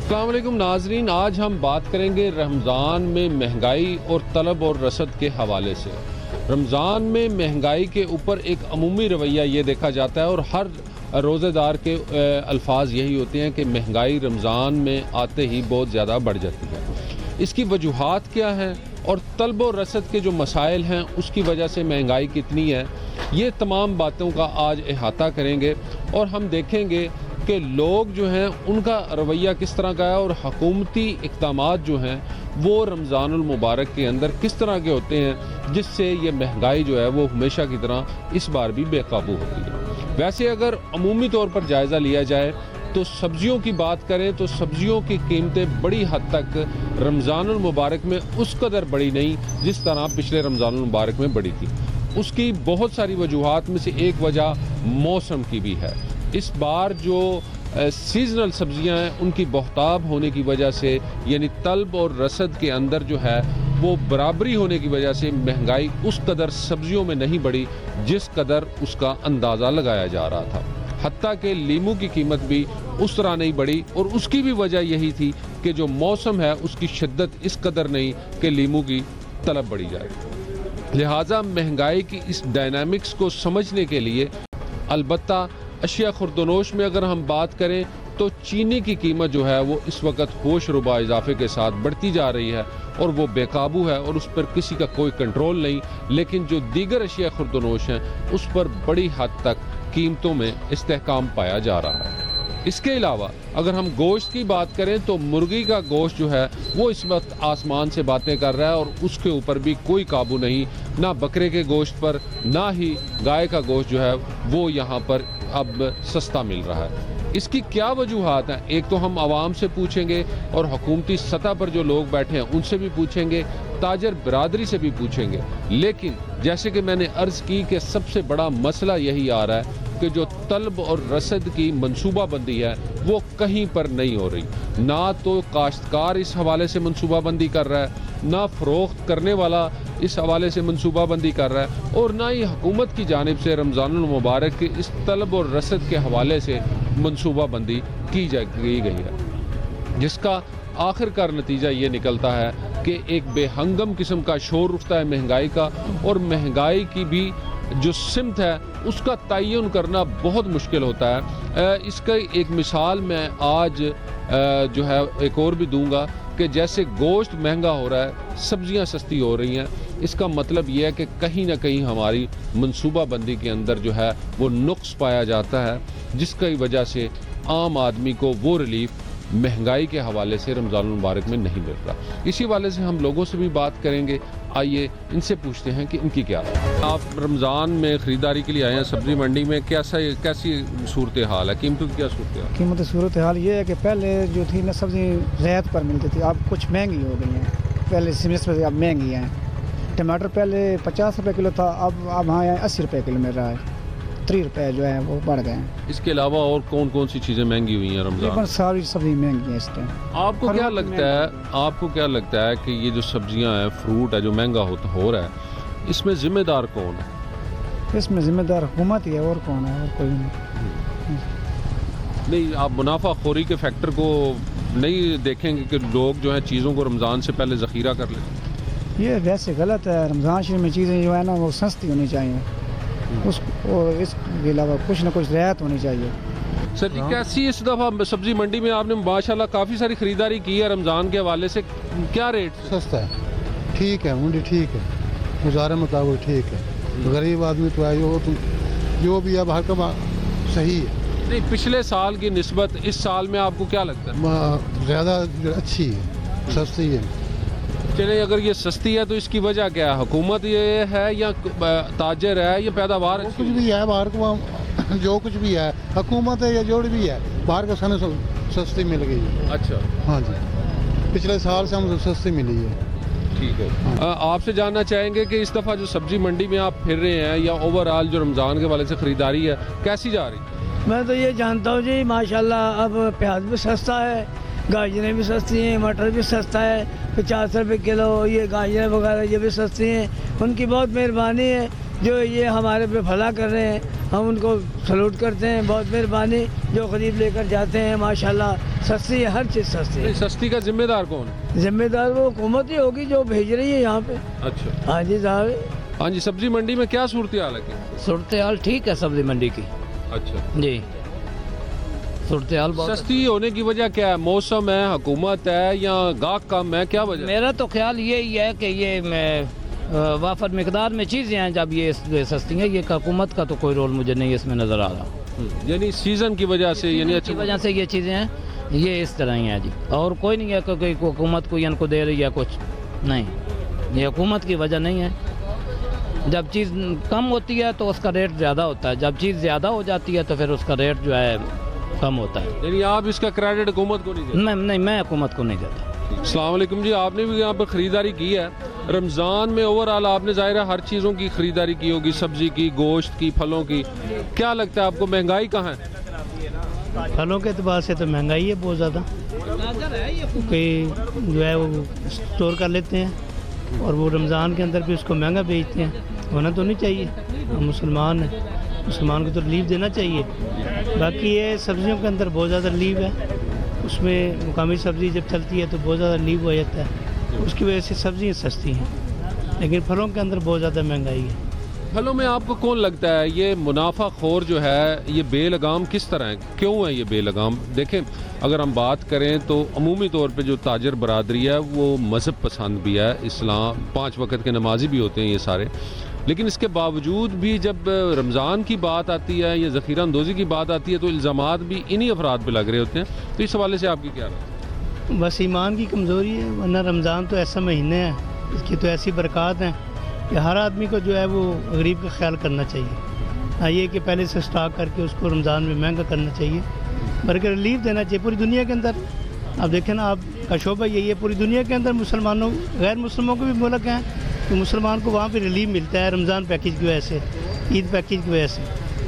अस्सलाम वालेकुम नाजरीन, आज हम बात करेंगे रमज़ान में महंगाई और तलब और रसद के हवाले से। रमज़ान में महंगाई के ऊपर एक अमूमी रवैया ये देखा जाता है और हर रोज़ेदार के अल्फाज यही होते हैं कि महंगाई रमज़ान में आते ही बहुत ज़्यादा बढ़ जाती है। इसकी वजूहात क्या हैं और तलब और रसद के जो मसाइल हैं उसकी वजह से महंगाई कितनी है, ये तमाम बातों का आज अहाता करेंगे और हम देखेंगे कि लोग जो हैं उनका रवैया किस तरह का है और हुकूमती इक़दामात जो हैं वो रमज़ानुल मुबारक के अंदर किस तरह के होते हैं जिससे ये महंगाई जो है वो हमेशा की तरह इस बार भी बेकाबू होती है। वैसे अगर अमूमी तौर पर जायज़ा लिया जाए तो सब्ज़ियों की बात करें तो सब्ज़ियों की कीमतें बड़ी हद तक रमज़ानुल मुबारक में उस कदर बढ़ी नहीं जिस तरह पिछले रमज़ानुल मुबारक में बढ़ी थी। उसकी बहुत सारी वजूहात में से एक वजह मौसम की भी है। इस बार जो सीजनल सब्जियां हैं उनकी बहुताब होने की वजह से यानी तलब और रसद के अंदर जो है वो बराबरी होने की वजह से महंगाई उस कदर सब्जियों में नहीं बढ़ी जिस कदर उसका अंदाज़ा लगाया जा रहा था। हत्ता कि लीमू की कीमत भी उस तरह नहीं बढ़ी और उसकी भी वजह यही थी कि जो मौसम है उसकी शिद्दत इस कदर नहीं कि लीमू की तलब बढ़ी जाए। लिहाजा महंगाई की इस डायनामिक्स को समझने के लिए अलबत्ता अशिया खुर्दनोश में अगर हम बात करें तो चीनी की कीमत जो है वो इस वक्त होश रुबा इजाफे के साथ बढ़ती जा रही है और वो बेकाबू है और उस पर किसी का कोई कंट्रोल नहीं। लेकिन जो दीगर अशिया खुर्दनोश हैं उस पर बड़ी हद तक कीमतों में इस्तेहकाम पाया जा रहा है। इसके अलावा अगर हम गोश्त की बात करें तो मुर्गी का गोश्त जो है वो इस वक्त आसमान से बातें कर रहा है और उसके ऊपर भी कोई काबू नहीं, ना बकरे के गोश्त पर ना ही गाय का गोश्त जो है वो यहाँ पर अब सस्ता मिल रहा है। इसकी क्या वजूहात हैं? एक तो हम आवाम से पूछेंगे और हुकूमती सतह पर जो लोग बैठे हैं उनसे भी पूछेंगे, ताजर बरादरी से भी पूछेंगे। लेकिन जैसे कि मैंने अर्ज़ की कि सबसे बड़ा मसला यही आ रहा है कि जो तलब और रसद की मनसूबाबंदी है वो कहीं पर नहीं हो रही। ना तो काश्तकार इस हवाले से मनसूबाबंदी कर रहा है, ना फ़रोख्त करने वाला इस हवाले से मनसूबाबंदी कर रहा है और ना ही हुकूमत की जानिब से रमज़ानुल मुबारक के इस तलब और रसद के हवाले से मनसूबाबंदी की गई है, जिसका आखिरकार नतीजा ये निकलता है कि एक बेहंगम किस्म का शोर उठता है महंगाई का और महंगाई की भी जो सिमत है उसका तयन करना बहुत मुश्किल होता है। इसका एक मिसाल मैं आज जो है एक और भी दूंगा कि जैसे गोश्त महंगा हो रहा है, सब्जियां सस्ती हो रही हैं, इसका मतलब यह है कि कहीं ना कहीं हमारी मनसूबाबंदी के अंदर जो है वो नुक्स पाया जाता है जिसकी वजह से आम आदमी को वो रिलीफ महंगाई के हवाले से रमज़ानुल मुबारक में नहीं मिल रहा। इसी वाले से हम लोगों से भी बात करेंगे। आइए इनसे पूछते हैं कि इनकी क्या है। आप रमज़ान में ख़रीदारी के लिए आए हैं सब्ज़ी मंडी में, कैसी सूरत हाल है? कीमतों की क्या सूरत हाल? कीमत सूरत हाल ये है कि पहले जो थी ना सब्ज़ी रियायत पर मिलती थी, अब कुछ महंगी हो गई हैं। पहले से अब महंगी हैं। टमाटर पहले 50 रुपये किलो था, अब हाँ 80 रुपये किलो मिल रहा है। 3 रुपये जो है वो बढ़ गए हैं। इसके अलावा और कौन कौन सी चीज़ें महंगी हुई हैं रमज़ान? सारी सब्ज़ी महंगी है इस टाइम। आपको क्या लगता है कि ये जो सब्जियां हैं, फ्रूट है जो महंगा हो रहा है, इसमें ज़िम्मेदार कौन है? इसमें ज़िम्मेदार हुकूमत ही है, और कौन है? और कोई नहीं। आप मुनाफाखोरी के फैक्टर को नहीं देखेंगे कि लोग जो है चीज़ों को रमज़ान से पहले ज़ख़ीरा कर लें? ये वैसे गलत है। रमज़ान शरीफ में चीज़ें जो है ना वो सस्ती होनी चाहिए, और इसके अलावा कुछ ना कुछ रियायत होनी चाहिए। सर जी, कैसी इस दफ़ा सब्जी मंडी में आपने माशाल्लाह काफ़ी सारी ख़रीदारी की है रमज़ान के हवाले से, क्या रेट? सस्ता है, ठीक है, मंडी ठीक है, गुजारे मुताबिक ठीक है। गरीब आदमी तो आए हो, जो भी अब हर का सही है। नहीं, पिछले साल की निस्बत इस साल में आपको क्या लगता है? ज़्यादा अच्छी है, सस्ती है। चलिए, अगर ये सस्ती है तो इसकी वजह क्या है? हुकूमत ये है या ताजर है या पैदावार? कुछ भी है बाहर को, जो कुछ भी है, हुकूमत है या जो भी है, बाहर का खाने सस्ती मिल गई है। अच्छा, हाँ जी, पिछले साल से हम सस्ती मिली है। ठीक है। आपसे जानना चाहेंगे कि इस दफ़ा जो सब्जी मंडी में आप फिर रहे हैं या ओवरऑल जो रमज़ान के वाले से ख़रीदारी है कैसी जा रही? मैं तो ये जानता हूँ जी, माशाल्लाह अब प्याज भी सस्ता है, गाजरें भी सस्ती हैं, मटर भी सस्ता है, 50 रुपये किलो। ये गाजरें वगैरह ये भी सस्ती हैं। उनकी बहुत मेहरबानी है जो ये हमारे पे भला कर रहे हैं, हम उनको सलूट करते हैं, बहुत मेहरबानी। जो गरीब लेकर जाते हैं माशाल्लाह, सस्ती है, हर चीज़ सस्ती है। सस्ती का जिम्मेदार कौन? जिम्मेदार वो हुकूमत ही होगी जो भेज रही है यहाँ पे। अच्छा, हाँ जी साहब। हाँ जी, सब्जी मंडी में क्या सूरत हाल है? सूरत हाल ठीक है सब्जी मंडी की। अच्छा जी, सूरत हाल बहुत सस्ती होने की वजह क्या है? मौसम है, हुकूमत है, या गाहक कम है, क्या वजह? मेरा तो ख्याल यही है कि ये वाफर मिकदार में चीज़ें हैं, जब ये सस्ती हैं। ये हुकूमत का तो कोई रोल मुझे नहीं इसमें नज़र आ रहा। यानी सीजन की वजह से, यानी की अच्छी वजह से ये चीज़ें हैं, ये इस तरह ही हैं जी। और कोई नहीं है कि कोई हुकूमत को इनको दे रही है कुछ, नहीं, ये हुकूमत की वजह नहीं है। जब चीज़ कम होती है तो उसका रेट ज़्यादा होता है, जब चीज़ ज़्यादा हो जाती है तो फिर उसका रेट जो है कम होता है। यानी आप इसका क्रेडिट हुकूमत को नहीं देते? मैं हुकूमत को नहीं देता। अस्सलाम वालेकुम जी, आपने भी यहाँ पर ख़रीदारी की है रमज़ान में। ओवरऑल आपने ज़ाहिर है हर चीज़ों की ख़रीदारी की होगी, सब्ज़ी की, गोश्त की, फलों की। क्या लगता है आपको, महंगाई कहाँ है? फलों के अतबार से तो महंगाई है बहुत ज़्यादा। कई जो है वो स्टोर कर लेते हैं और वो रमज़ान के अंदर भी उसको महंगा बेचते हैं। होना तो नहीं चाहिए, हम मुसलमान हैं, मुसलमान को तो रिलीफ देना चाहिए। बाकी ये सब्ज़ियों के अंदर बहुत ज़्यादा रिलीफ है, उसमें मुकामी सब्ज़ी जब चलती है तो बहुत ज़्यादा रिलीफ हो जाता है, उसकी वजह से सब्ज़ियाँ सस्ती हैं। लेकिन फलों के अंदर बहुत ज़्यादा महंगाई है। फलों में आपको कौन लगता है ये मुनाफा खोर जो है, ये बेलगाम किस तरह है, क्यों है ये बेलगाम? देखें, अगर हम बात करें तो अमूमी तौर पे जो ताजर बरादरी है वो मज़हब पसंद भी है, इस्लाम, 5 वक्त के नमाजी भी होते हैं ये सारे। लेकिन इसके बावजूद भी जब रमज़ान की बात आती है या ज़ख़ीरा अंदोज़ी की बात आती है तो इल्ज़ामात भी इन्हीं अफराद पे लग रहे होते हैं। तो इस हवाले से आपकी क्या राय है? बस ईमान की कमज़ोरी है, वरना रमज़ान तो ऐसा महीने है, इसकी तो ऐसी बरक़ात हैं कि हर आदमी को जो है वो गरीब का ख्याल करना चाहिए। हाँ, ये कि पहले से स्टॉक करके उसको रमज़ान में महंगा करना चाहिए, बल्कि रिलीफ देना चाहिए पूरी दुनिया के अंदर। आप देखें ना, आपका शोबा यही है, पूरी दुनिया के अंदर मुसलमानों, गैर मुस्लिमों के भी मुल्क हैं, तो मुसलमान को वहाँ पे रिलीफ मिलता है रमज़ान पैकेज की वजह से, ईद पैकेज की वजह से।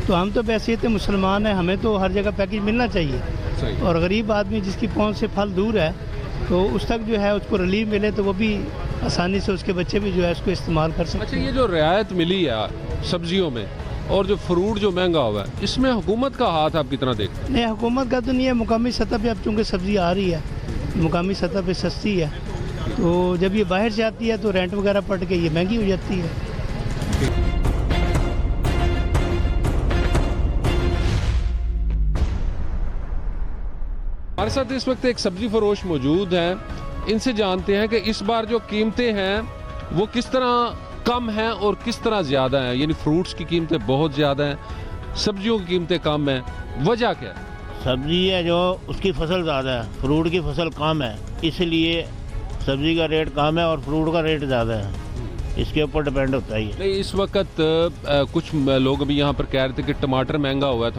तो हम तो बैसियत मुसलमान हैं, हमें तो हर जगह पैकेज मिलना चाहिए। और गरीब आदमी जिसकी पहुँच से फल दूर है तो उस तक जो है उसको रिलीफ मिले तो वो भी आसानी से उसके बच्चे भी जो है उसको इस्तेमाल कर सकते हैं। अच्छा, ये जो रियायत मिली है सब्जियों में और जो फ्रूट जो महंगा हुआ है, इसमें हुकूमत का हाथ आप कितना देखते हैं? नहीं, हुकूमत का तो नहीं है, मुकामी सतह पे अब चूँकि सब्ज़ी आ रही है, मुकामी सतह पे सस्ती है, तो जब ये बाहर से आती है तो रेंट वगैरह पड़ के ये महंगी हो जाती है। हमारे साथ इस वक्त एक सब्जी फरोश मौजूद हैं, इनसे जानते हैं कि इस बार जो कीमतें हैं वो किस तरह कम हैं और किस तरह ज़्यादा हैं। यानी फ्रूट्स की कीमतें बहुत ज़्यादा हैं, सब्जियों की कीमतें कम हैं, वजह क्या है? सब्जी है जो उसकी फसल ज़्यादा है, फ्रूट की फसल कम है, इसलिए सब्जी का रेट कम है और फ्रूट का रेट ज़्यादा है, इसके ऊपर डिपेंड होता है। नहीं, इस वक्त कुछ लोग अभी यहाँ पर कह रहे थे कि टमाटर महंगा हुआ है,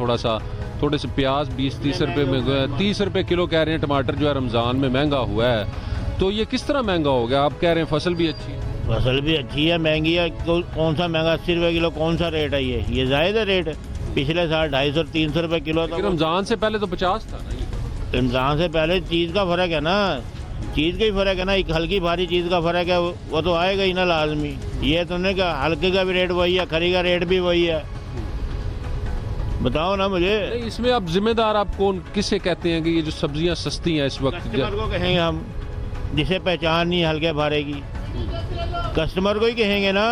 थोड़े से प्याज 20-30 रुपये में, 30 रुपये किलो कह रहे हैं टमाटर जो है रमज़ान में महंगा हुआ है। तो ये किस तरह महंगा हो गया? आप कह रहे हैं फसल भी अच्छी है। फसल भी अच्छी है, महंगी है, कौन सा महंगा? 80 रुपये किलो कौन सा रेट है? ये जायज़ है रेट। पिछले साल 250-300 रुपये किलो था। रमज़ान से पहले तो 50 था ना। रमज़ान से पहले चीज़ का फ़र्क है ना, चीज़ का ही फ़र्क है ना, एक हल्की भारी चीज़ का फ़र्क है, वो तो आएगा ही ना लाजमी। ये तो नहीं कि हल्के का भी रेट वही है, खरी का रेट भी वही है, बताओ ना मुझे। नहीं, इसमें आप जिम्मेदार आप कौन, किसे कहते हैं कि ये जो सब्जियां सस्ती हैं इस वक्त? कस्टमर को कहेंगे हम, जिसे पहचान नहीं हल्के भारे की, कस्टमर को ही कहेंगे ना।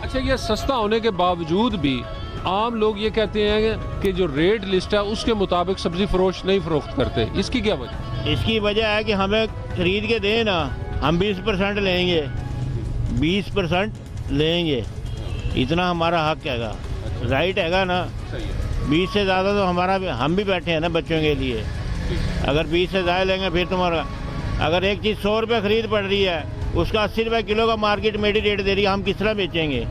अच्छा, ये सस्ता होने के बावजूद भी आम लोग ये कहते हैं कि जो रेट लिस्ट है उसके मुताबिक सब्जी फरोश नहीं फरोख्त करते, इसकी क्या वजह? इसकी वजह है कि हमें खरीद के दें ना, हम 20% लेंगे, 20% लेंगे, इतना हमारा हक हैगा, राइट हैगा ना। 20 से ज़्यादा तो हमारा भी, हम भी बैठे हैं ना बच्चों के लिए। अगर 20 से ज़्यादा लेंगे फिर तुम्हारा, अगर एक चीज़ 100 रुपये खरीद पड़ रही है, उसका 80 रुपये किलो का मार्केट में रेट दे रही है, हम किस तरह बेचेंगे?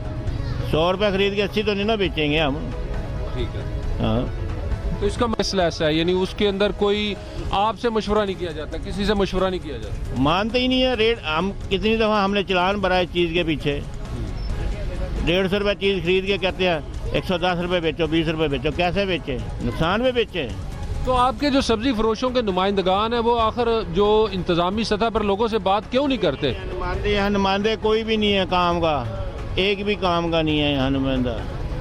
100 रुपये खरीद के 80 तो नहीं ना बेचेंगे हम। ठीक है, हाँ, तो इसका मसला ऐसा है, यानी उसके अंदर कोई आपसे मशवरा नहीं किया जाता, किसी से मशवरा नहीं किया जाता? मानते ही नहीं है रेट। हम कितनी दफ़ा हमने चलान भरा है चीज़ के पीछे, 150 रुपये चीज़ खरीद के कहते हैं 110 रुपये बेचो, 20 रुपये बेचो, कैसे बेचे? नुकसान में बेचे। तो आपके जो सब्जी फरोशों के नुमाइंदगान हैं वो आखिर जो इंतज़ामी सतह पर लोगों से बात क्यों नहीं करते? नुमाइंदे यहाँ नुमाइंदे कोई भी नहीं है काम का, एक भी काम का नहीं है यहाँ नुमाइंदा।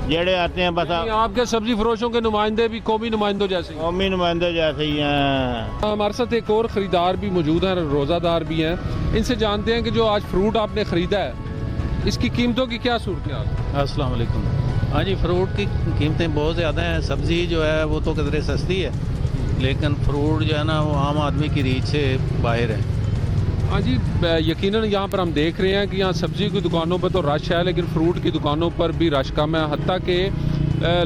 जेड़े आते हैं बस यानी आपके सब्जी फरोशों के नुमाइंदे भी कौमी नुमाइंदों जैसे ही? कौमी नुमाइंदे जैसे ही हैं। हमारे साथ एक और ख़रीदार भी मौजूद हैं, रोज़ादार भी हैं। इनसे जानते हैं कि जो आज फ्रूट आपने ख़रीदा है इसकी कीमतों की क्या सूरत है? अस्सलाम वालेकुम। हाँ जी, फ्रूट की कीमतें बहुत ज़्यादा हैं। सब्ज़ी जो है वो तो कदरे सस्ती है, लेकिन फ्रूट जो है ना वो आम आदमी की रीच से बाहर है। हाँ जी, यकीनन यहाँ पर हम देख रहे हैं कि यहाँ सब्ज़ी की दुकानों पर तो रश है, लेकिन फ्रूट की दुकानों पर भी रश कम है। हत्ता कि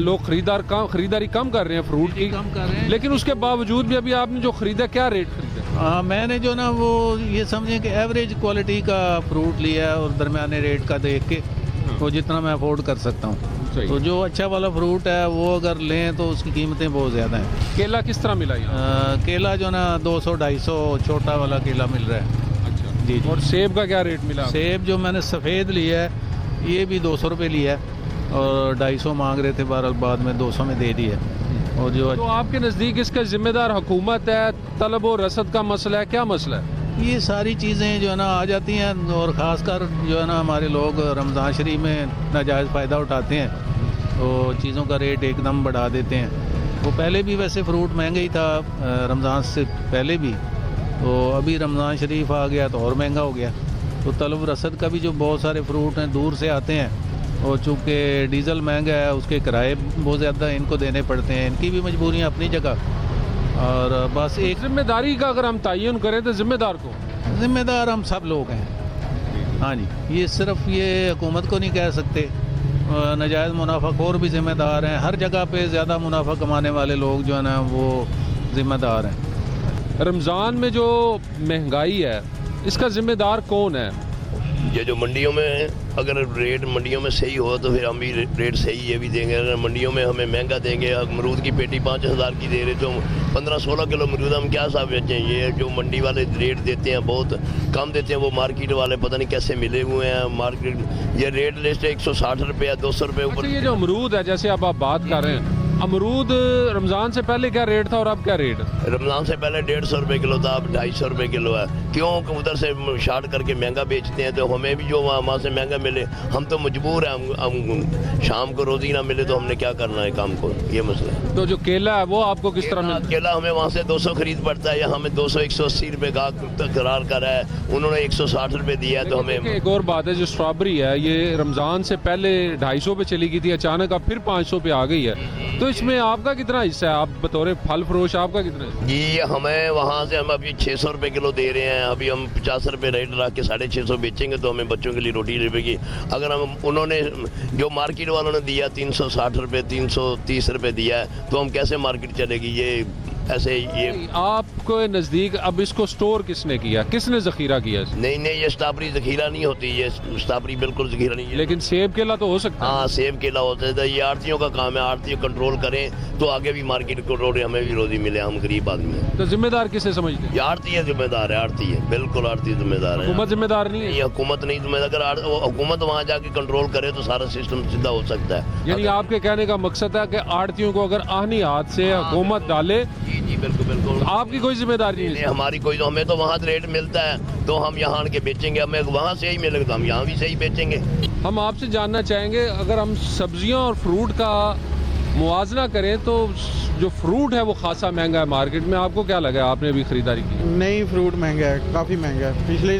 लोग ख़रीदारी कम कर रहे हैं फ्रूट की, कम कर रहे हैं। लेकिन उसके बावजूद भी अभी आपने जो ख़रीदा क्या रेट ख़रीदा? हाँ, मैंने जो ना वो ये समझें कि एवरेज क्वालिटी का फ्रूट लिया है और दरमियाने रेट का देख के वो जितना मैं अफोर्ड कर सकता हूँ। तो जो अच्छा वाला फ्रूट है वो अगर लें तो उसकी कीमतें बहुत ज़्यादा हैं। केला किस तरह मिला यहाँ? केला जो ना 200-250 छोटा वाला केला मिल रहा है। अच्छा जी। और सेब का क्या रेट मिला? सेब जो मैंने सफ़ेद लिया है ये भी 200 रुपये लिया है और 250 मांग रहे थे, बहरहाल बाद में 200 में दे दिया। और जो तो आपके नज़दीक इसका जिम्मेदार हुकूमत है, तलब और रसद का मसला है, क्या मसला है? ये सारी चीज़ें जो है ना आ जाती हैं और ख़ासकर जो है ना हमारे लोग रमज़ान शरीफ में नाजायज़ फ़ायदा उठाते हैं, तो चीज़ों का रेट एकदम बढ़ा देते हैं। वो पहले भी वैसे फ्रूट महंगा ही था रमज़ान से पहले भी, तो अभी रमज़ान शरीफ आ गया तो और महंगा हो गया। तो तलब रसद का भी जो बहुत सारे फ्रूट हैं दूर से आते हैं, और चूँकि डीज़ल महंगा है उसके किराए बहुत ज़्यादा इनको देने पड़ते हैं, इनकी भी मजबूरियाँ अपनी जगह। और बस एक जिम्मेदारी का अगर हम तयन करें तो जिम्मेदार को? जिम्मेदार हम सब लोग हैं। हाँ जी, ये सिर्फ ये हुकूमत को नहीं कह सकते, नाजायज़ मुनाफाखोर भी ज़िम्मेदार हैं। हर जगह पे ज़्यादा मुनाफा कमाने वाले लोग जो है ना वो ज़िम्मेदार हैं। रमज़ान में जो महंगाई है इसका ज़िम्मेदार कौन है? ये जो मंडियों में अगर रेट मंडियों में सही हो तो फिर हम भी रेट सही ये भी देंगे। अगर मंडियों में हमें महंगा देंगे, अमरूद की पेटी 5000 की दे रहे तो 15-16 किलो अमरूद हम क्या साहब बेचें? ये जो मंडी वाले रेट देते हैं बहुत कम देते हैं, वो मार्केट वाले पता नहीं कैसे मिले हुए हैं। मार्केट ये रेट लिस्ट है 160 रुपये 200 रुपये ऊपर। ये जो अमरूद है जैसे अब आप बात कर रहे हैं, अमरूद रमज़ान से पहले क्या रेट था और अब क्या रेट? रमज़ान से पहले 150 रुपये किलो था, अब 250 रुपये किलो है। क्यों? उधर से शार्ट करके महंगा बेचते हैं, तो हमें भी जो वहाँ से महंगा मिले हम तो मजबूर हैं। हम शाम को रोज़ी ना मिले तो हमने क्या करना है काम को, ये मसला है। तो जो केला है वो आपको किस तरह मिलता है? केला हमें वहाँ से 200 खरीद पड़ता है, यहाँ हमें 200-180 रुपये का करार करा है, उन्होंने 160 रुपये दिया है। तो हमें एक और बात है, जो स्ट्रॉबेरी है ये रमज़ान से पहले 250 पे चली गई थी, अचानक अब फिर 500 पे आ गई है, तो इसमें आपका कितना हिस्सा है? आप बतौर फल फरोश आपका कितना है? जी, हमें वहाँ से हम अभी 600 रुपये किलो दे रहे हैं। अभी हम 50 रुपये रेट रख के 650 बेचेंगे तो हमें बच्चों के लिए रोटी लगेगी। अगर हम उन्होंने जो मार्केट वालों ने दिया 360 रुपये 330 रुपये दिया है तो हम कैसे मार्केट चलेगी? ये ऐसे ये आपको नज़दीक अब इसको स्टोर किसने किया, किसने ज़ख़ीरा किया? नहीं, ये स्ट्रॉबेरी ज़ख़ीरा नहीं होती, ये स्ट्रॉबेरी बिल्कुल ज़ख़ीरा नहीं है। लेकिन सेब केला तो हो सकता है। हाँ, सेब केला होता है, ये आड़तियों का काम है। आड़ती कंट्रोल करें तो आगे भी मार्केट को हमें भी रोजी मिले, हम गरीब आदमी हैं। तो जिम्मेदार किसे समझते हैं? ये आड़ती है जिम्मेदार है, आड़ती है, बिल्कुल आड़ती जिम्मेदार है। हुकूमत जिम्मेदार नहीं है? ये हुकूमत नहीं जिम्मेदार। अगर हुकूमत वहाँ जाके कंट्रोल करे तो सारा सिस्टम सीधा हो सकता है। यानी आपके कहने का मकसद है कि आड़तियों को अगर आहनी हाथ से हुकूमत डाले? जी बिल्कुल। आपकी कोई जिम्मेदारी नहीं है? हमारी कोई, तो हमें तो वहाँ रेट मिलता है तो हम यहाँ आन के बेचेंगे, हमें वहाँ से ही मिलेगा तो हम यहाँ भी सही बेचेंगे। हम आपसे जानना चाहेंगे, अगर हम सब्जियां और फ्रूट का मुआवजा करें तो जो फ्रूट है वो खासा महंगा है मार्केट में, आपको क्या लगा? आपने अभी ख़रीदारी की? नहीं, फ्रूट महंगा है, काफ़ी महंगा है। पिछले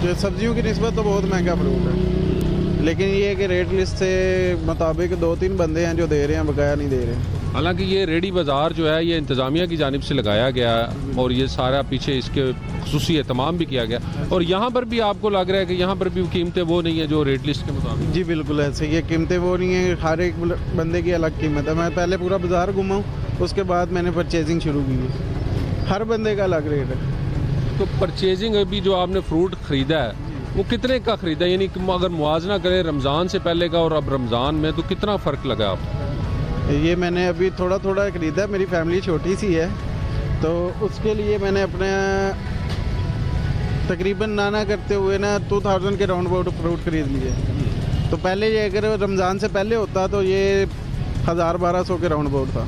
जो सब्जियों की निस्बत तो बहुत महंगा फ्रूट है, लेकिन ये है कि रेट लिस्ट से मुताबिक 2-3 बंदे हैं जो दे रहे हैं, बकाया नहीं दे रहे। हालांकि ये रेडी बाज़ार जो है ये इंतज़ामिया की जानिब से लगाया गया है और ये सारा पीछे इसके खुसूसी एहतमाम भी किया गया, और यहाँ पर भी आपको लग रहा है कि यहाँ पर भी कीमतें वो नहीं है जो रेट लिस्ट के मुताबिक? जी बिल्कुल ऐसे, ये कीमतें वो नहीं है, हर एक बंदे की अलग कीमत है। मैं पहले पूरा बाज़ार घूमा हूँ, उसके बाद मैंने परचेजिंग शुरू की है, हर बंदे का अलग रेट है। तो परचेजिंग अभी जो आपने फ्रूट ख़रीदा है वो कितने का ख़रीदा, यानी अगर मुआवजा करें रमज़ान से पहले का और अब रमज़ान में, तो कितना फ़र्क लगा आपको? ये मैंने अभी थोड़ा ख़रीदा, मेरी फैमिली छोटी सी है तो उसके लिए मैंने अपने तकरीबन नाना करते हुए ना 2000 के राउंड अबाउट फ्रूट ख़रीद लिए। तो पहले ये अगर रमज़ान से पहले होता तो ये 1000-1200 के राउंड अबाउट था।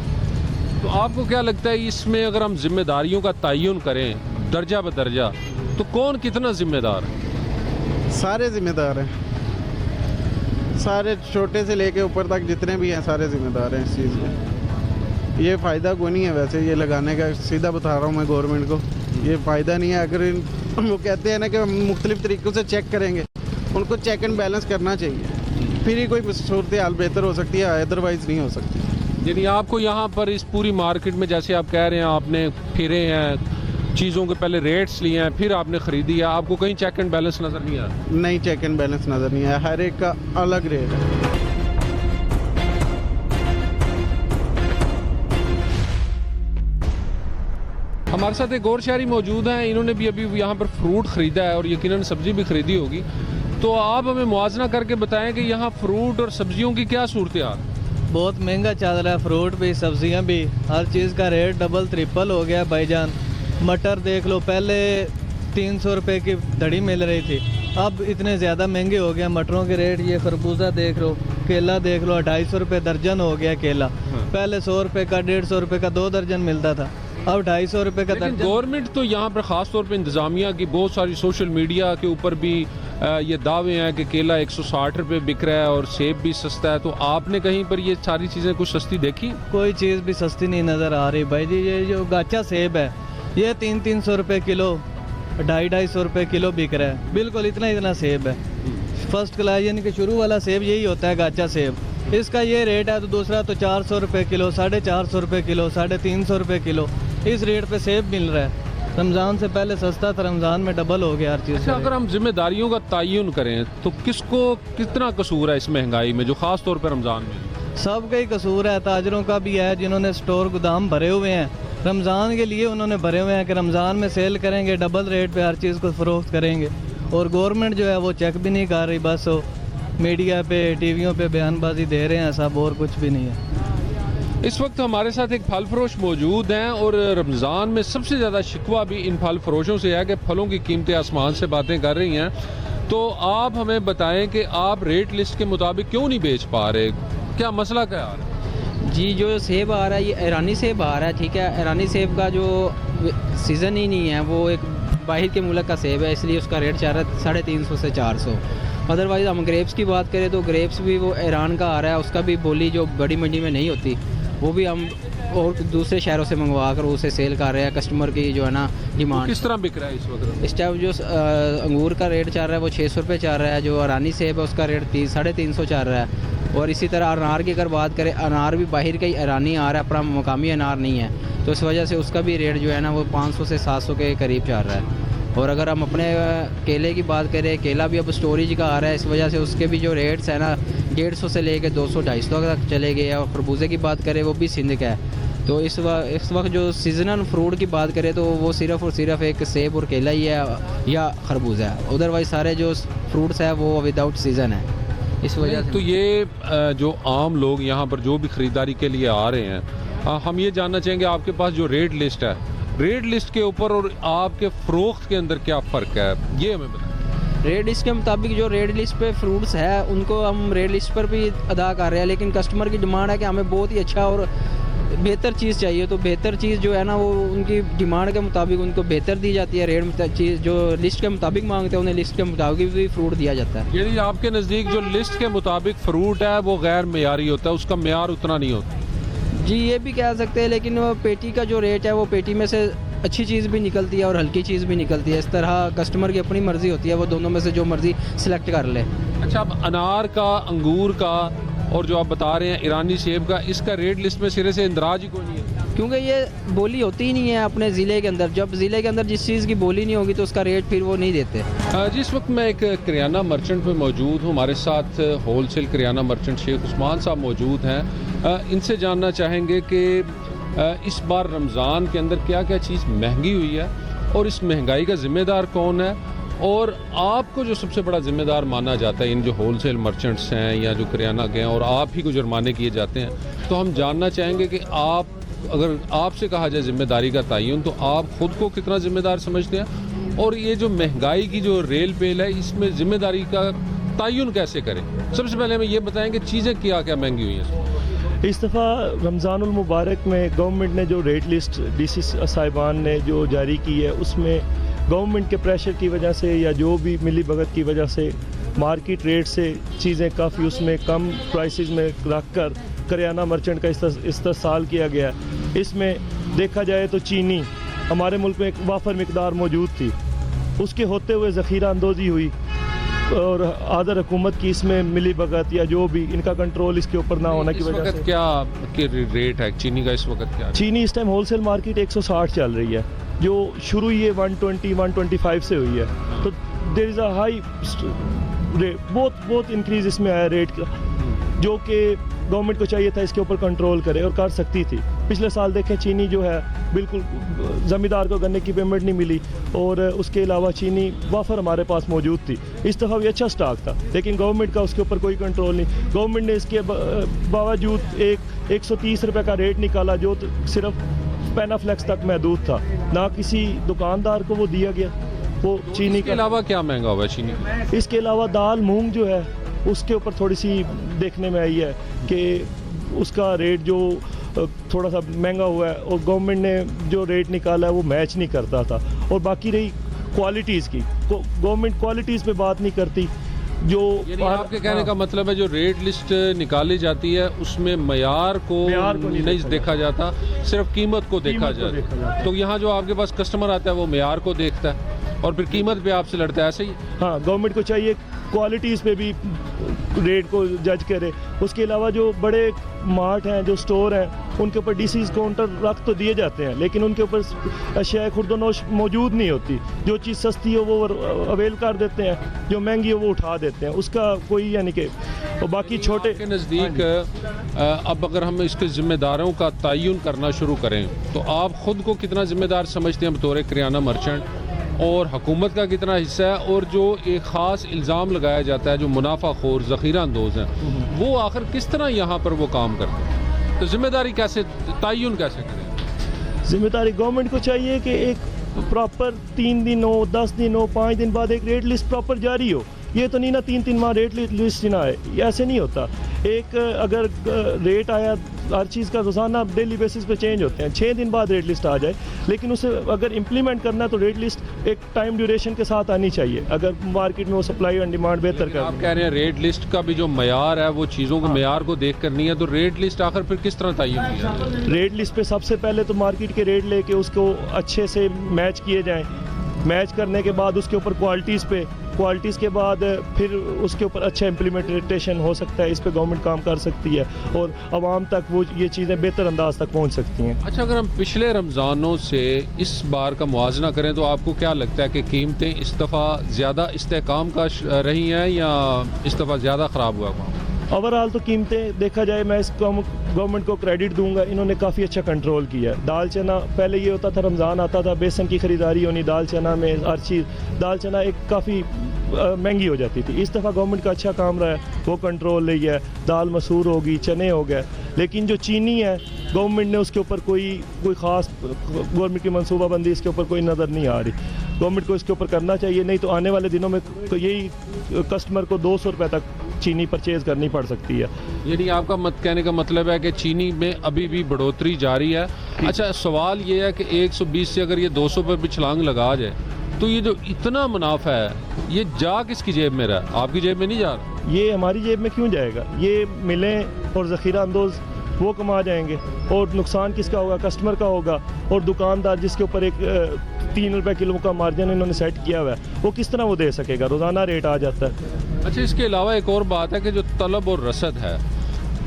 तो आपको क्या लगता है इसमें अगर हम जिम्मेदारियों का तयन करें दर्जा बदर्जा तो कौन कितना जिम्मेदार है? सारे जिम्मेदार हैं। सारे छोटे से लेके ऊपर तक जितने भी हैं सारे जिम्मेदार हैं इस चीज़ के। ये फ़ायदा कोई नहीं है वैसे ये लगाने का, सीधा बता रहा हूँ मैं गवर्नमेंट को, ये फ़ायदा नहीं है। अगर वो कहते हैं ना कि हम मुख्तलिफ़ तरीक़ों से चेक करेंगे, उनको चेक एंड बैलेंस करना चाहिए, फिर ही कोई सूरत हाल बेहतर हो सकती है, अदरवाइज़ नहीं हो सकती। यानी आपको यहाँ पर इस पूरी मार्केट में जैसे आप कह रहे हैं, आपने फिरे हैं, चीज़ों के पहले रेट्स लिए हैं, फिर आपने ख़रीदी है, आपको कहीं चेक एंड बैलेंस नज़र नहीं आया? नहीं, चेक एंड बैलेंस नज़र नहीं आया, हर एक का अलग रेट है। हमारे साथ एक और शहरी मौजूद हैं, इन्होंने भी अभी यहाँ पर फ्रूट ख़रीदा है और यकीनन सब्ज़ी भी ख़रीदी होगी। तो आप हमें मुआवजा करके बताएं कि यहाँ फ्रूट और सब्जियों की क्या सूरत हाल? बहुत महंगा चल रहा है, फ्रूट भी सब्जियां भी, हर चीज़ का रेट डबल ट्रिपल हो गया भाईजान। मटर देख लो, पहले 300 रुपये की धड़ी मिल रही थी, अब इतने ज़्यादा महंगे हो गया मटरों के रेट। ये खरबूजा देख लो, केला देख लो, 250 रुपये दर्जन हो गया केला। पहले 100 रुपये का 150 रुपये का 2 दर्जन मिलता था, अब 250 रुपये का दर्जन। गवर्नमेंट तो यहाँ पर ख़ास तौर पे इंतज़ामिया की बहुत सारी सोशल मीडिया के ऊपर भी ये दावे हैं कि केला 160 रुपये बिक रहा है और सेब भी सस्ता है। तो आपने कहीं पर ये सारी चीज़ें कुछ सस्ती देखी? कोई चीज़ भी सस्ती नहीं नज़र आ रही भाई जी। ये जो गाचा सेब है ये 300 रुपये किलो, 250 रुपये किलो बिक रहा है, बिल्कुल इतना सेब है। फर्स्ट क्लास यानी कि शुरू वाला सेब यही होता है गाचा सेब, इसका ये रेट है। तो दूसरा तो 400 रुपये किलो, 450 रुपये किलो, 350 रुपये किलो, इस रेट पे सेब मिल रहा है। रमज़ान से पहले सस्ता था, रमज़ान में डबल हो गया हर चीज़। अच्छा, अगर हम जिम्मेदारियों का तयन करें तो किसको कितना कसूर है इस महंगाई में, जो ख़ास तौर पर रमज़ान में? सबका ही कसूर है, ताजरों का भी है, जिन्होंने स्टोर गोदाम भरे हुए हैं रमज़ान के लिए, उन्होंने भरे हुए हैं कि रमज़ान में सेल करेंगे, डबल रेट पे हर चीज़ को फ़रोख्त करेंगे। और गवर्नमेंट जो है वो चेक भी नहीं कर रही, बस वो मीडिया पे टीवियों पे बयानबाजी दे रहे हैं सब, और कुछ भी नहीं है। इस वक्त हमारे साथ एक फल फरोश मौजूद हैं और रमज़ान में सबसे ज़्यादा शिकवा भी इन फल फरोशों से है कि फलों की कीमतें आसमान से बातें कर रही हैं। तो आप हमें बताएं कि आप रेट लिस्ट के मुताबिक क्यों नहीं बेच पा रहे, क्या मसला क्या आ रहा है? जी, जो सेब आ रहा है ये ईरानी सेब आ रहा है, ठीक है। ईरानी सेब का जो सीज़न ही नहीं है, वो एक बाहर के मुल्क का सेब है, इसलिए उसका रेट चल रहा है 350 से 400। अदरवाइज़ हम ग्रेप्स की बात करें तो ग्रेप्स भी वो ईरान का आ रहा है, उसका भी बोली जो बड़ी मंडी में नहीं होती, वो भी हम और दूसरे शहरों से मंगवा कर उसे सेल कर रहे हैं। कस्टमर की जो है ना डिमांड। किस तरह बिक रहा है इस वक्त? इस टाइम जो अंगूर का रेट चल रहा है वो 600 रुपये चल रहा है, जो ईरानी सेब है उसका रेट 350 चल रहा है। और इसी तरह अनार की अगर बात करें, अनार भी बाहर का ही ईरानी आ रहा है, अपना मकामी अनार नहीं है, तो इस वजह से उसका भी रेट जो है ना वो 500 से 700 के करीब चल रहा है। और अगर हम अपने केले की बात करें, केला भी अब स्टोरेज का आ रहा है, इस वजह से उसके भी जो रेट्स है ना 150 से लेके 200-250 तक चले गए हैं। और खरबूजे की बात करें वो भी सिंध का है। तो इस वक्त जो सीजनल फ्रूट की बात करें तो वो सिर्फ़ और सिर्फ एक सेब और केला ही है या खरबूजा है, अदरवाइज सारे जो फ्रूट्स है वो विदाउट सीज़न है। इस वजह से तो ये जो आम लोग यहाँ पर जो भी ख़रीदारी के लिए आ रहे हैं, हम ये जानना चाहेंगे आपके पास जो रेट लिस्ट है, रेट लिस्ट के ऊपर और आपके फ़रोख्त के अंदर क्या फ़र्क है, ये हमें बताएं। रेट लिस्ट के मुताबिक जो रेट लिस्ट पे फ्रूट्स है उनको हम रेट लिस्ट पर भी अदा कर रहे हैं, लेकिन कस्टमर की डिमांड है कि हमें बहुत ही अच्छा और बेहतर चीज़ चाहिए, तो बेहतर चीज़ जो है ना वो उनकी डिमांड के मुताबिक उनको बेहतर दी जाती है। रेट चीज़ जो लिस्ट के मुताबिक मांगते हैं उन्हें लिस्ट के मुताबिक भी फ्रूट दिया जाता है। यानी आपके नज़दीक जो लिस्ट के मुताबिक फ्रूट है वो गैर मेयारी होता है, उसका मेयार उतना नहीं होता? जी, ये भी कह सकते हैं, लेकिन वो पेटी का जो रेट है वो पेटी में से अच्छी चीज़ भी निकलती है और हल्की चीज़ भी निकलती है। इस तरह कस्टमर की अपनी मर्ज़ी होती है, वो दोनों में से जो मर्ज़ी सिलेक्ट कर ले। अच्छा, अब अनार का, अंगूर का और जो आप बता रहे हैं ईरानी सेब का, इसका रेट लिस्ट में सिरे से इंदराज ही कोई नहीं है, क्योंकि ये बोली होती ही नहीं है अपने ज़िले के अंदर। जब ज़िले के अंदर जिस चीज़ की बोली नहीं होगी तो उसका रेट फिर वो नहीं देते। जिस वक्त मैं एक किराना मर्चेंट में मौजूद हूँ, हमारे साथ होलसेल किराना मर्चेंट शेख उस्मान साहब मौजूद हैं। इनसे जानना चाहेंगे कि इस बार रमज़ान के अंदर क्या क्या चीज़ महंगी हुई है और इस महंगाई का ज़िम्मेदार कौन है, और आपको जो सबसे बड़ा ज़िम्मेदार माना जाता है इन जो होलसेल मर्चेंट्स हैं या जो किराना के हैं, और आप ही को जुर्माने किए जाते हैं। तो हम जानना चाहेंगे कि आप, अगर आपसे कहा जाए ज़िम्मेदारी का तयन, तो आप ख़ुद को कितना ज़िम्मेदार समझते हैं, और ये जो महंगाई की जो रेल पेल है इसमें ज़िम्मेदारी का तयन कैसे करें? सबसे पहले हमें ये बताएं कि चीज़ें क्या क्या महंगी हुई हैं इस दफ़ा रमज़ानुल मुबारक में। गवर्नमेंट ने जो रेट लिस्ट डीसी साहिबान ने जो जारी की है, उसमें गवर्नमेंट के प्रेशर की वजह से या जो भी मिली भगत की वजह से मार्केट रेट से चीज़ें काफ़ी उसमें कम प्राइसेस में रख कर करियाना मर्चेंट का इस्तेसाल किया गया। इसमें देखा जाए तो चीनी हमारे मुल्क में एक वाफर मिकदार मौजूद थी, उसके होते हुए ज़ख़ीरा अंदोज़ी हुई और आदर हुकूमत की इसमें मिली भगत या जो भी इनका कंट्रोल इसके ऊपर ना होने की वजह से। क्या रेट है चीनी का इस वक्त? क्या चीनी इस टाइम होलसेल मार्केट 160 चल रही है, जो शुरू ये 120-125 से हुई है, तो देयर इज़ अ हाई बहुत इंक्रीज इसमें आया रेट का, जो कि गवर्नमेंट को चाहिए था इसके ऊपर कंट्रोल करे और कर सकती थी। पिछले साल देखें चीनी जो है बिल्कुल ज़मींदार को गन्ने की पेमेंट नहीं मिली और उसके अलावा चीनी वाफर हमारे पास मौजूद थी। इस दफ़ा भी अच्छा स्टॉक था, लेकिन गवर्नमेंट का उसके ऊपर कोई कंट्रोल नहीं। गवर्नमेंट ने इसके बावजूद 130 रुपये का रेट निकाला, जो सिर्फ पैनाफ्लेक्स तक महदूद था, ना किसी दुकानदार को वो दिया गया। वो चीनी के अलावा क्या महंगा हुआ है चीनी? इसके अलावा दाल मूंग जो है उसके ऊपर थोड़ी सी देखने में आई है कि उसका रेट जो थोड़ा सा महंगा हुआ है और गवर्नमेंट ने जो रेट निकाला है वो मैच नहीं करता था। और बाकी रही क्वालिटीज़ की, गवर्नमेंट क्वालिटीज़ पे बात नहीं करती। जो आपके कहने का मतलब है जो रेट लिस्ट निकाली जाती है उसमें मयार को नहीं देखा जाता, सिर्फ कीमत को देखा जाता है। तो यहाँ जो आपके पास कस्टमर आता है वो मयार को देखता है और फिर कीमत पे आपसे लड़ता है, ऐसे ही? हाँ, गवर्नमेंट को चाहिए क्वालिटीज़ पे भी रेट को जज करे। उसके अलावा जो बड़े मार्ट हैं, जो स्टोर हैं, उनके ऊपर डीसीज काउंटर रख तो दिए जाते हैं, लेकिन उनके ऊपर अशिया खुर्दनोश मौजूद नहीं होती। जो चीज़ सस्ती हो वो अवेल कर देते हैं, जो महंगी हो वो उठा देते हैं, उसका कोई यानी कि। और बाकी छोटे के नज़दीक अब अगर हम इसके ज़िम्मेदारों का तयन करना शुरू करें तो आप ख़ुद को कितना ज़िम्मेदार समझते हैं बतौर करियाना मर्चेंट, और हुकूमत का कितना हिस्सा है? और जो एक ख़ास इल्ज़ाम लगाया जाता है जो मुनाफाखोर ज़ख़ीरा अंदोज़ हैं, वो आखिर किस तरह यहाँ पर वो काम करते हैं? तो ज़िम्मेदारी कैसे तयन कैसे करें? ज़िम्मेदारी गवर्नमेंट को चाहिए कि एक प्रॉपर 3 दिन हो, 10 दिन हो, 5 दिन बाद एक रेट लिस्ट प्रॉपर जारी हो। ये तो नहीं ना 3-3 माह रेट लिस्ट ना आए, ऐसे नहीं होता। एक अगर रेट आया, हर चीज़ का रोज़ाना डेली बेसिस पे चेंज होते हैं, 6 दिन बाद रेट लिस्ट आ जाए, लेकिन उसे अगर इम्प्लीमेंट करना है तो रेट लिस्ट एक टाइम ड्यूरेशन के साथ आनी चाहिए, अगर मार्केट में वो सप्लाई एंड डिमांड बेहतर कर। आप कह रहे हैं रेट लिस्ट का भी जो मयार है वो चीज़ों के मयार को देख करनी है, तो रेट लिस्ट आखिर फिर किस तरह तयन किया जाए? रेट लिस्ट पे सबसे पहले तो मार्केट के रेट लेके उसको अच्छे से मैच किए जाएँ। मैच करने के बाद उसके ऊपर क्वालिटीज़ के बाद फिर उसके ऊपर अच्छा इम्प्लीमेंटेशन हो सकता है। इस पे गवर्नमेंट काम कर सकती है और आवाम तक वो ये चीज़ें बेहतर अंदाज तक पहुंच सकती हैं। अच्छा, अगर हम पिछले रमज़ानों से इस बार का मुआवजा करें तो आपको क्या लगता है कि कीमतें इस दफ़ा ज़्यादा इस्तेहकाम का रही हैं या इस दफ़ा ज़्यादा ख़राब हुआ? ओवरऑल तो कीमतें देखा जाए, मैं इस गवर्नमेंट को क्रेडिट दूंगा, इन्होंने काफ़ी अच्छा कंट्रोल किया है। दाल चना पहले ये होता था, रमज़ान आता था, बेसन की ख़रीदारी होनी, दाल चना में हर चीज़, दाल चना एक काफ़ी महंगी हो जाती थी। इस दफ़ा गवर्नमेंट का अच्छा काम रहा है, वो कंट्रोल ले गया, दाल मसूर होगी, चने हो गए। लेकिन जो चीनी है, गवर्नमेंट ने उसके ऊपर कोई ख़ास गवर्नमेंट की मनसूबाबंदी इसके ऊपर कोई नज़र नहीं आ रही। गवर्नमेंट को इसके ऊपर करना चाहिए, नहीं तो आने वाले दिनों में यही कस्टमर को 200 रुपये तक चीनी परचेज़ करनी पड़ सकती है। यानी आपका कहने का मतलब है कि चीनी में अभी भी बढ़ोतरी जारी है। अच्छा, सवाल ये है कि 120 से अगर ये 200 पर भी छलांग लगा जाए तो ये जो इतना मुनाफा है ये जा किसकी जेब में रहा है? आपकी जेब में नहीं जा रहा? ये हमारी जेब में क्यों जाएगा? ये मिलें और ज़ख़ीरा अंदोज़ वो कमा जाएंगे और नुकसान किसका होगा? कस्टमर का होगा। और दुकानदार जिसके ऊपर एक 3 रुपये किलो का मार्जिन इन्होंने सेट किया हुआ है, वो किस तरह वो दे सकेगा? रोज़ाना रेट आ जाता है। अच्छा, इसके अलावा एक और बात है कि जो तलब और रसद है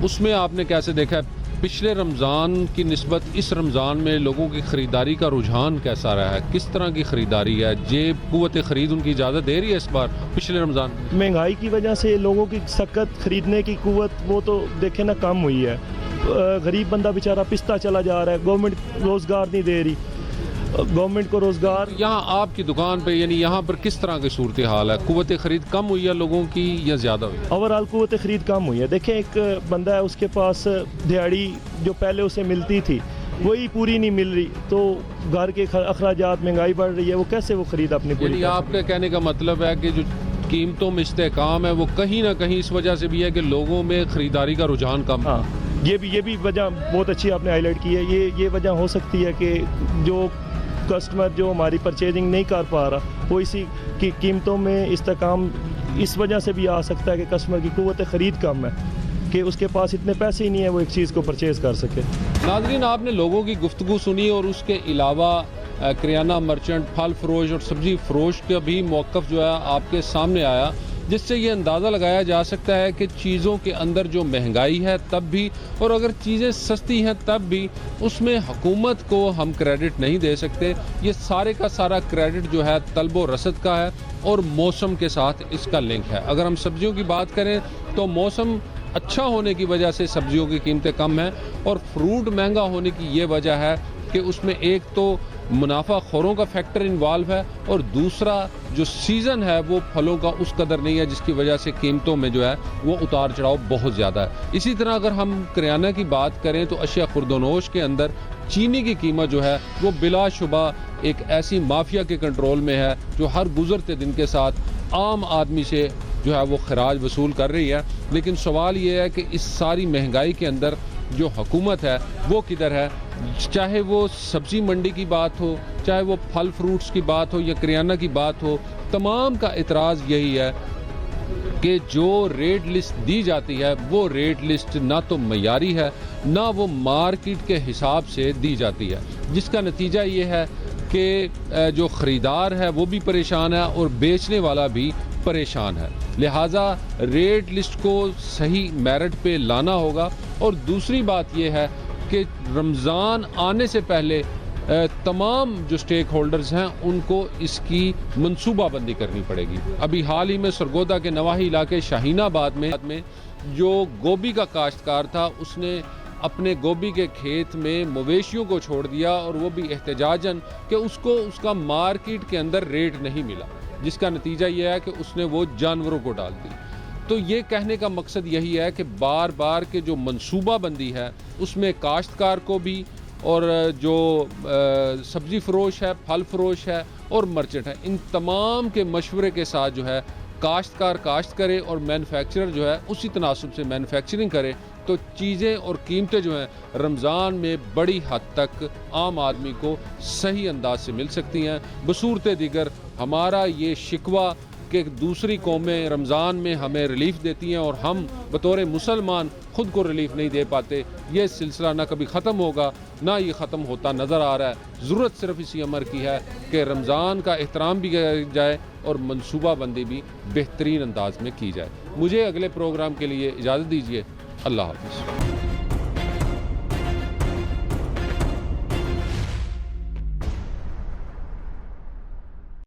उसमें आपने कैसे देखा है? पिछले रमज़ान की निस्बत इस रमज़ान में लोगों की ख़रीदारी का रुझान कैसा रहा है? किस तरह की ख़रीदारी है? जेब क़ुव्वत ख़रीद उनकी इजाज़त दे रही है इस बार पिछले रमज़ान? महंगाई की वजह से लोगों की सख्त ख़रीदने की क़ुव्वत वो तो देखे ना कम हुई है। गरीब बंदा बेचारा पिसता चला जा रहा है, गवर्नमेंट रोज़गार नहीं दे रही। गवर्नमेंट को रोज़गार यहाँ आपकी दुकान पे यानी यहाँ पर किस तरह की सूरत हाल है? क़ुव्वत ख़रीद कम हुई है लोगों की या ज़्यादा हुई? ओवरऑल क़ुव्वत ख़रीद कम हुई है। देखें, एक बंदा है, उसके पास दिहाड़ी जो पहले उसे मिलती थी वही पूरी नहीं मिल रही, तो घर के अखराजात, महंगाई बढ़ रही है, वो कैसे वो ख़रीद अपनी पूरी? आपके कहने का मतलब है कि जो कीमतों में इस्तेहकाम है वो कहीं ना कहीं इस वजह से भी है कि लोगों में ख़रीदारी का रुझान कम। हाँ, ये भी वजह बहुत अच्छी आपने हाईलाइट की है। ये वजह हो सकती है कि जो कस्टमर जो हमारी परचेजिंग नहीं कर पा रहा वो इसी की कीमतों में इस्तेहकाम इस वजह से भी आ सकता है कि कस्टमर की क़ुव्वत ख़रीद कम है कि उसके पास इतने पैसे ही नहीं है वो एक चीज़ को परचेज़ कर सके। नाज़रीन, आपने लोगों की गुफ्तगू सुनी और उसके अलावा किराना मर्चेंट, फल फरोश और सब्ज़ी फरोश का भी मौक़िफ़ जो है आपके सामने आया, जिससे ये अंदाज़ा लगाया जा सकता है कि चीज़ों के अंदर जो महंगाई है तब भी, और अगर चीज़ें सस्ती हैं तब भी, उसमें हुकूमत को हम क्रेडिट नहीं दे सकते। ये सारे का सारा क्रेडिट जो है तलब व रसद का है और मौसम के साथ इसका लिंक है। अगर हम सब्जियों की बात करें तो मौसम अच्छा होने की वजह से सब्जियों की कीमतें कम हैं, और फ्रूट महंगा होने की ये वजह है कि उसमें एक तो मुनाफा खोरों का फैक्टर इन्वॉल्व है और दूसरा जो सीज़न है वो फलों का उस कदर नहीं है, जिसकी वजह से कीमतों में जो है वो उतार चढ़ाव बहुत ज़्यादा है। इसी तरह अगर हम किराना की बात करें तो अशिया खुर्दनोश के अंदर चीनी की कीमत जो है वो बिलाशुबा एक ऐसी माफिया के कंट्रोल में है जो हर गुजरते दिन के साथ आम आदमी से जो है वो खराज वसूल कर रही है। लेकिन सवाल ये है कि इस सारी महंगाई के अंदर जो हुकूमत है वो किधर है? चाहे वो सब्ज़ी मंडी की बात हो, चाहे वो फल फ्रूट्स की बात हो या किराना की बात हो, तमाम का इतराज़ यही है कि जो रेट लिस्ट दी जाती है वो रेट लिस्ट ना तो मयारी है, ना वो मार्केट के हिसाब से दी जाती है, जिसका नतीजा ये है कि जो ख़रीदार है वो भी परेशान है और बेचने वाला भी परेशान है। लिहाजा रेट लिस्ट को सही मेरिट पे लाना होगा। और दूसरी बात यह है कि रमज़ान आने से पहले तमाम जो स्टेक होल्डर्स हैं उनको इसकी मनसूबाबंदी करनी पड़ेगी। अभी हाल ही में सरगोदा के नवाही इलाके शाहीनाबाद में जो गोभी का काश्तकार था उसने अपने गोभी के खेत में मवेशियों को छोड़ दिया, और वो भी एहतजाजन कि उसको उसका मार्केट के अंदर रेट नहीं मिला, जिसका नतीजा ये है कि उसने वो जानवरों को डाल दी। तो ये कहने का मकसद यही है कि बार बार के जो मनसूबाबंदी है उसमें काश्तकार को भी, और जो सब्ज़ी फरोश है, फल फरोश है और मर्चेंट है, इन तमाम के मशवरे के साथ जो है काश्तकार काश्त करे और मैन्युफैक्चरर जो है उसी तनासब से मैन्युफैक्चरिंग करे, तो चीज़ें और कीमतें जो हैं रमज़ान में बड़ी हद तक आम आदमी को सही अंदाज से मिल सकती हैं। बसूरत दीगर हमारा ये शिकवा कि दूसरी कौमें रमज़ान में हमें रिलीफ़ देती हैं और हम बतौर मुसलमान ख़ुद को रिलीफ़ नहीं दे पाते, ये सिलसिला ना कभी ख़त्म होगा ना ये ख़त्म होता नज़र आ रहा है। ज़रूरत सिर्फ इसी अमर की है कि रमज़ान का एहतराम भी किया जाए और मनसूबाबंदी भी बेहतरीन अंदाज में की जाए। मुझे अगले प्रोग्राम के लिए इजाज़त दीजिए। अल्लाह हाफ़िज़।